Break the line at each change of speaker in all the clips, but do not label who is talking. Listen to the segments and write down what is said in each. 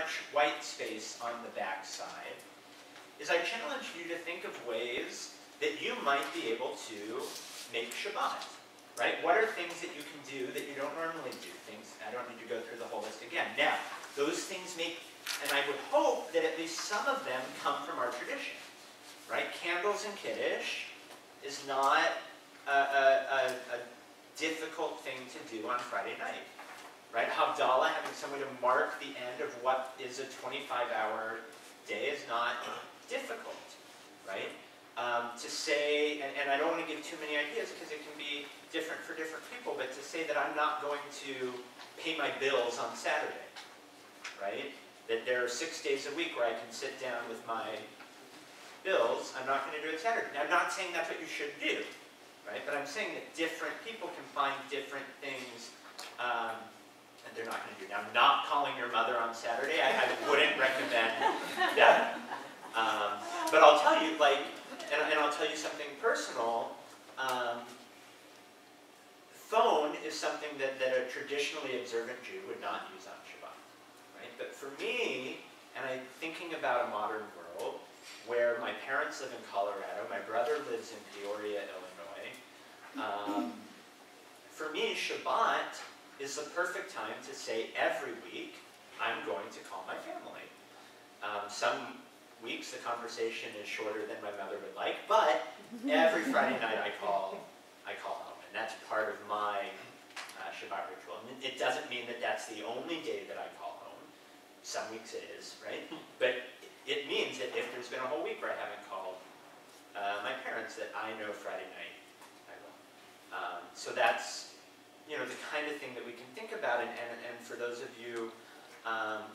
much white space on the back side, is I challenge you to think of ways that you might be able to make Shabbat, right? What are things that you can do that you don't normally do? Things, I don't need to go through the whole list again. Now, those things make, and I would hope that at least some of them come from our tradition, right? Candles and Kiddush is not a difficult thing to do on Friday night, right? Havdalah, having some way to mark the end of what is a 25-hour day is not difficult, right? To say, and I don't want to give too many ideas because it can be different for different people, but to say that I'm not going to pay my bills on Saturday, right? That there are 6 days a week where I can sit down with my bills, I'm not going to do it Saturday. Now, I'm not saying that's what you should do, right? But I'm saying that different people can find different things that they're not going to do. Now, not calling your mother on Saturday, I wouldn't recommend that. But I'll tell you, like, and I'll tell you something personal. Phone is something that a traditionally observant Jew would not use on Shabbat, right? But for me, and I'm thinking about a modern world where my parents live in Colorado, my brother lives in Peoria, Illinois. For me, Shabbat is the perfect time to say every week, I'm going to call my family. Some weeks the conversation is shorter than my mother would like, but every Friday night I call home, and that's part of my Shabbat ritual. And it doesn't mean that that's the only day that I call home. Some weeks it is, right? But it means that if there's been a whole week where I haven't called my parents, that I know Friday night I will. So that's, you know, the kind of thing that we can think about, and for those of you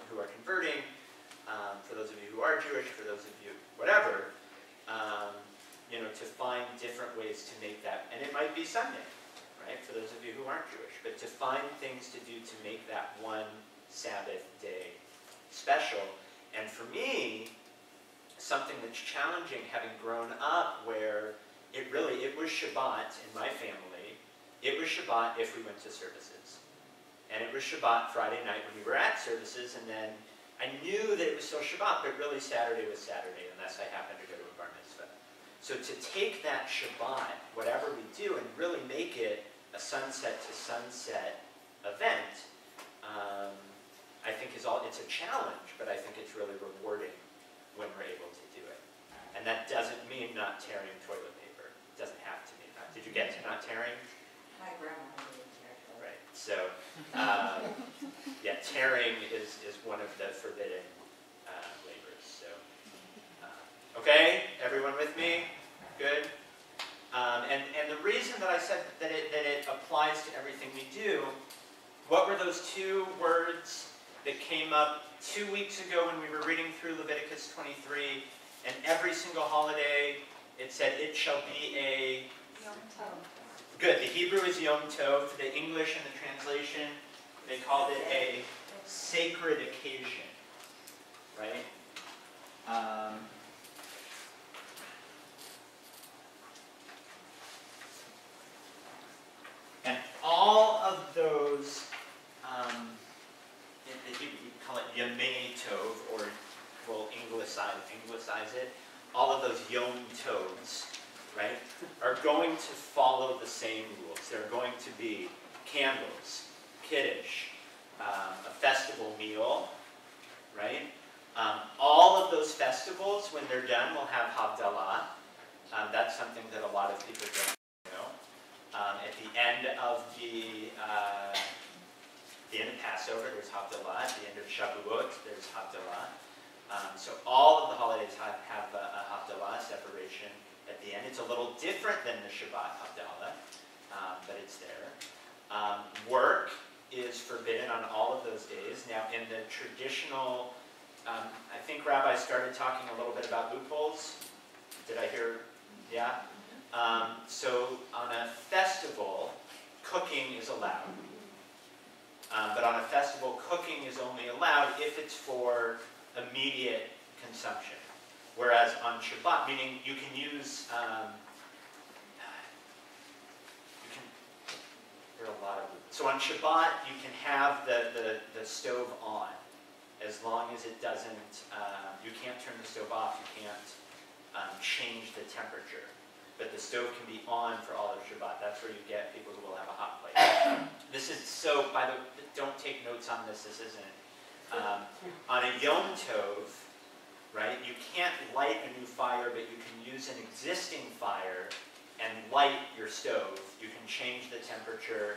who are converting, for those of you who are Jewish, for those of you whatever, you know, to find different ways to make that, and it might be Sunday, right, for those of you who aren't Jewish, but to find things to do to make that one Sabbath day special. And for me, something that's challenging, having grown up where it was Shabbat in my family. It was Shabbat if we went to services. And it was Shabbat Friday night when we were at services, and then I knew that it was still Shabbat, but really Saturday was Saturday, unless I happened to go to a bar mitzvah. So to take that Shabbat, whatever we do, and really make it a sunset to sunset event, I think it's a challenge, but I think it's really rewarding when we're able to do it. And that doesn't mean not tearing toilet paper. It doesn't have to mean that. Did you get to not tearing?
My grandma didn't tear toilet.
Right. So, yeah, tearing is one of the forbidden labors. So, okay, everyone with me? Good. And the reason that I said that it applies to everything we do, what were those two words that came up 2 weeks ago when we were reading through Leviticus 23, and every single holiday it said, it shall be a...
Yom Tov.
Good, the Hebrew is Yom Tov. The English in the translation, they called it a sacred occasion, right? And all of those, we call it Yemei Tov, or we'll Anglicize it, all of those Yom Tovs, right, are going to follow the same rules. They're going to be candles, Kiddush, a festival meal, right? All of those festivals, when they're done, will have Havdalah. That's something that a lot of people don't know. At the end of Passover, there's Havdalah. At the end of Shavuot, there's Havdalah. So all of the holidays have a Havdalah separation at the end. It's a little different than the Shabbat Havdalah, but it's there. Work is forbidden on all of those days. Now, in the traditional, I think Rabbi started talking a little bit about loopholes. Did I hear? Yeah? So on a festival, cooking is allowed. But on a festival, cooking is only allowed if it's for immediate consumption. Whereas on Shabbat, meaning you can use, there are a lot of, so on Shabbat, you can have the stove on, as long as it doesn't, you can't turn the stove off, you can't change the temperature. But the stove can be on for all of Shabbat. That's where you get people who will have a hot plate. This is so, by the way, don't take notes on this, this isn't. On a Yom Tov, right, you can't light a new fire, but you can use an existing fire and light your stove. You can change the temperature.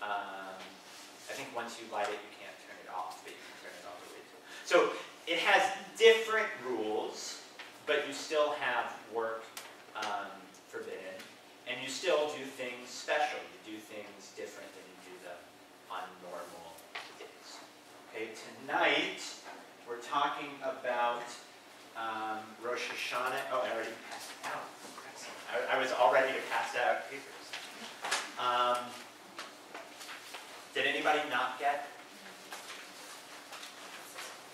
I think once you light it, you can't turn it off, but you can turn it all the way to. So it has different rules, but you still have work forbidden, and you still do things special. You do things different than you do them on normal days. Okay, tonight we're talking about Rosh Hashanah. Oh, I already passed it out. I was all ready to pass out papers. Did anybody not get?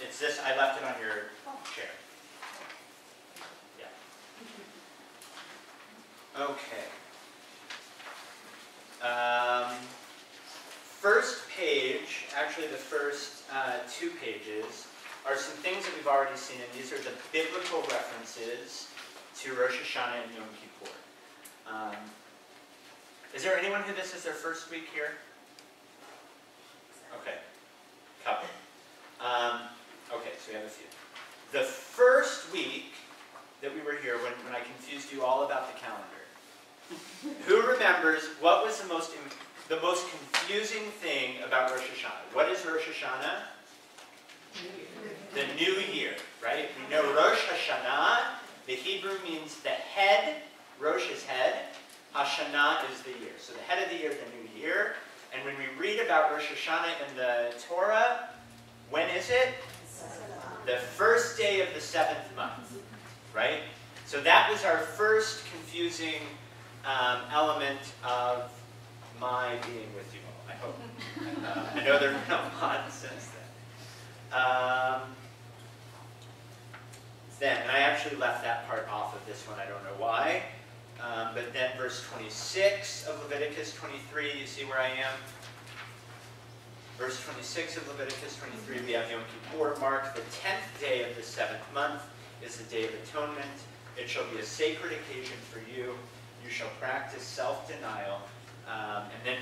It's this. I left it on your chair. Okay. First page, actually the first 2 pages, are some things that we've already seen, and these are the biblical references to Rosh Hashanah and Yom Kippur. Is there anyone who this is their first week here? Okay. Couple. Okay, so we have a few. The first week that we were here, when I confused you all about the calendar, who remembers what was the most confusing thing about Rosh Hashanah? What is Rosh Hashanah? The new year, right? We know Rosh Hashanah, the Hebrew means the head. Rosh is head. Hashanah is the year. So the head of the year, the new year. And when we read about Rosh Hashanah in the Torah, when is it? The first day of the 7th month, right? So that was our first confusing element of my being with you all, I hope. I know there have been a lot since then. And I actually left that part off of this one, I don't know why. But then verse 26 of Leviticus 23, you see where I am? Verse 26 of Leviticus 23, we have Yom Kippur, mark the 10th day of the 7th month, is the Day of Atonement. It shall be a sacred occasion for you. You shall practice self-denial, and then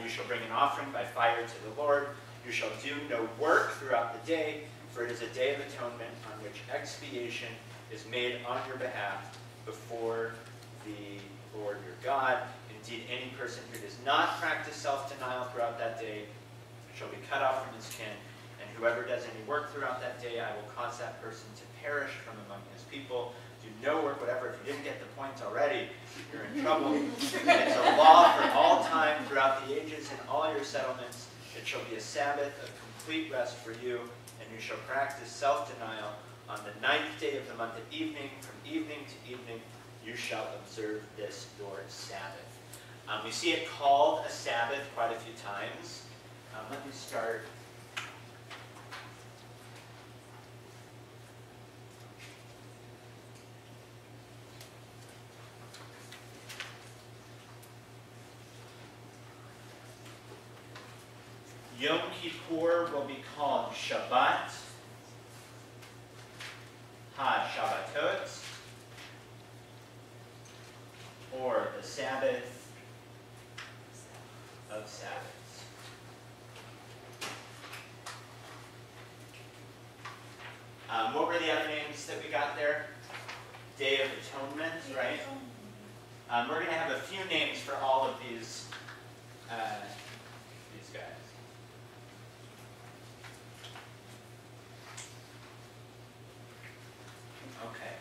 you shall bring an offering by fire to the Lord. You shall do no work throughout the day, for it is a day of atonement on which expiation is made on your behalf before the Lord your God. Indeed, any person who does not practice self-denial throughout that day shall be cut off from his kin, and whoever does any work throughout that day, I will cause that person to perish from among his people. Do no work, whatever. If you didn't get the point already, you're in trouble. It's a law for all time throughout the ages in all your settlements. It shall be a Sabbath of complete rest for you, and you shall practice self-denial on the 9th day of the month at evening. From evening to evening, you shall observe this your Sabbath. We see it called a Sabbath quite a few times. Let me start. Yom Kippur will be called Shabbat, Ha-Shabbatot, or the Sabbath of Sabbaths. What were the other names that we got there? Day of Atonement, right? We're going to have a few names for all of these guys. Okay.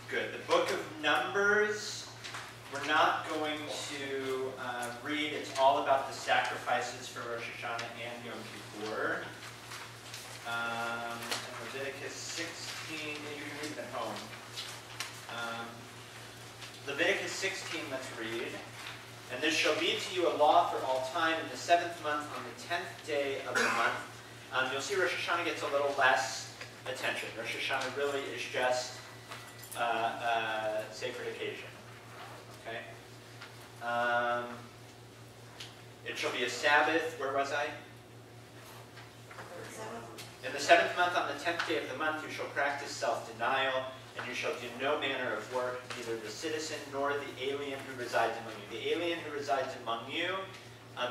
Good. The book of Numbers, we're not going to read. It's all about the sacrifices for Rosh Hashanah and Yom Kippur. Leviticus 16, you can read them at home. Leviticus 16, let's read. And this shall be to you a law for all time in the 7th month on the 10th day of the month. You'll see Rosh Hashanah gets a little less attention. Rosh Hashanah really is just a sacred occasion. Okay? It shall be a Sabbath. Where was I? 7th month, on the 10th day of the month, you shall practice self-denial, and you shall do no manner of work, neither the citizen nor the alien who resides among you. The alien who resides among you,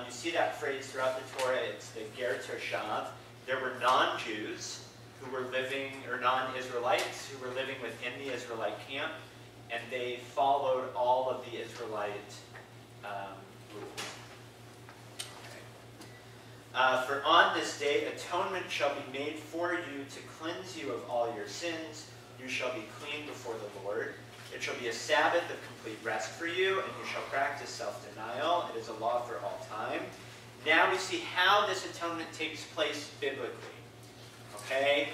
you see that phrase throughout the Torah, it's the ger toshav. There were non-Jews who were living, or non-Israelites who were living within the Israelite camp, and they followed all of the Israelite rules. Okay. For on this day atonement shall be made for you to cleanse you of all your sins. You shall be clean before the Lord. It shall be a Sabbath of complete rest for you, and you shall practice self-denial. It is a law for all time. Now we see how this atonement takes place biblically. Okay?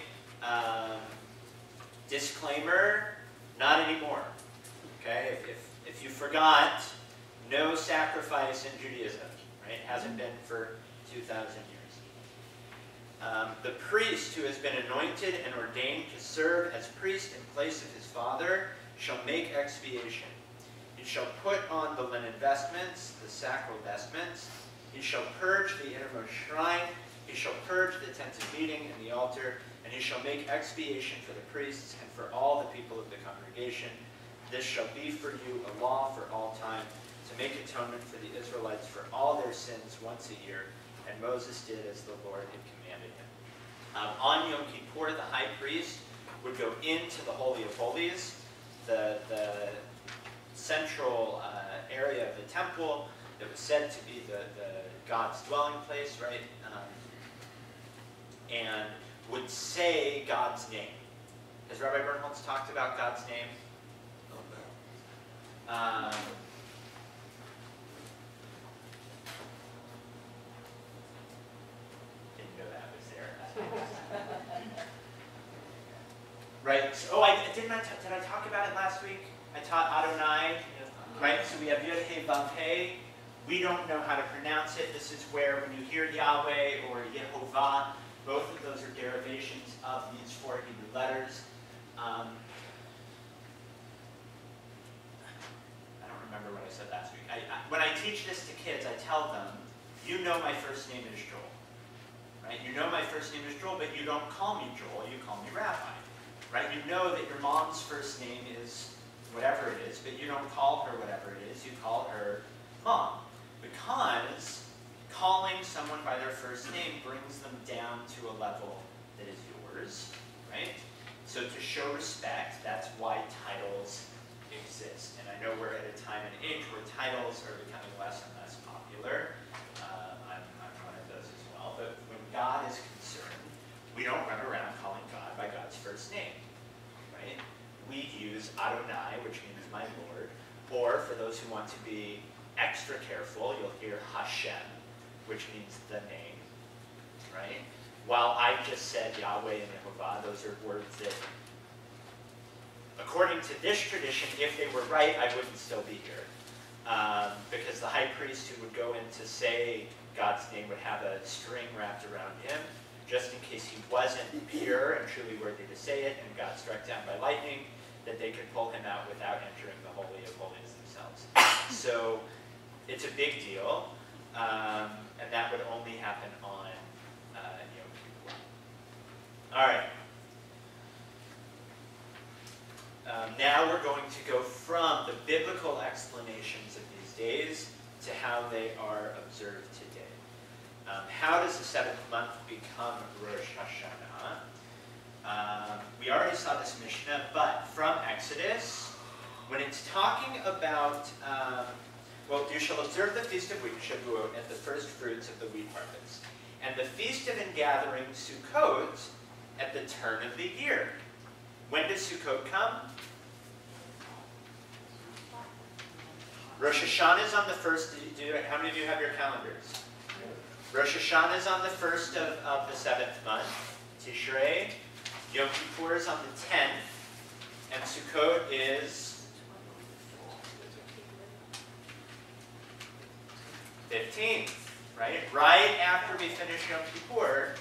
Disclaimer, not anymore. Okay? If you forgot, no sacrifice in Judaism. Right? It hasn't been for 2,000 years. The priest who has been anointed and ordained to serve as priest in place of his father shall make expiation. He shall put on the linen vestments, the sacral vestments. He shall purge the innermost shrine. He shall purge the tent of meeting and the altar. And he shall make expiation for the priests and for all the people of the congregation. This shall be for you a law for all time, to make atonement for the Israelites for all their sins once a year. And Moses did as the Lord had commanded him. On Yom Kippur, the high priest would go into the Holy of Holies, the central area of the temple that was said to be the God's dwelling place, right? And would say God's name. Has Rabbi Bernholtz talked about God's name? Didn't know that was there. Right. So, did I talk about it last week? I taught Adonai. Right. So we have Yud He Vav He. We don't know how to pronounce it. This is where when you hear Yahweh or Yehovah, both of those are derivations of these 4 Hebrew letters. I don't remember what I said last week. When I teach this to kids, I tell them, you know my first name is Joel. Right? You know my first name is Joel, but you don't call me Joel, you call me Rabbi. Right? You know that your mom's first name is whatever it is, but you don't call her whatever it is, you call her Mom. Because calling someone by their first name brings them down to a level that is yours, right? So to show respect, that's why titles exist. And I know we're at a time and age where titles are becoming less and less popular. I'm one of those as well. But when God is concerned, we don't run around calling God by God's first name, right? We use Adonai, which means my Lord, or for those who want to be extra careful, you'll hear Hashem, which means the name, right? While I just said Yahweh and Yehovah, those are words that, according to this tradition, if they were right, I wouldn't still be here. Because the high priest who would go in to say God's name would have a string wrapped around him, just in case he wasn't pure and truly worthy to say it, and got struck down by lightning, that they could pull him out without entering the Holy of Holies themselves. So it's a big deal. And that would only happen on Yom Kippur. All right. Now we're going to go from the biblical explanations of these days to how they are observed today. How does the 7th month become Rosh Hashanah? We already saw this Mishnah, but from Exodus, when it's talking about well, you shall observe the Feast of Wheat, Shavuot, at the first fruits of the wheat harvest, and the Feast of Ingathering, Sukkot, at the turn of the year. When does Sukkot come? Rosh Hashanah is on the first. How many of you have your calendars? Rosh Hashanah is on the first of the 7th month, Tishrei. Yom Kippur is on the 10th, and Sukkot is 15th, right? Right after we finish Yom Kippur,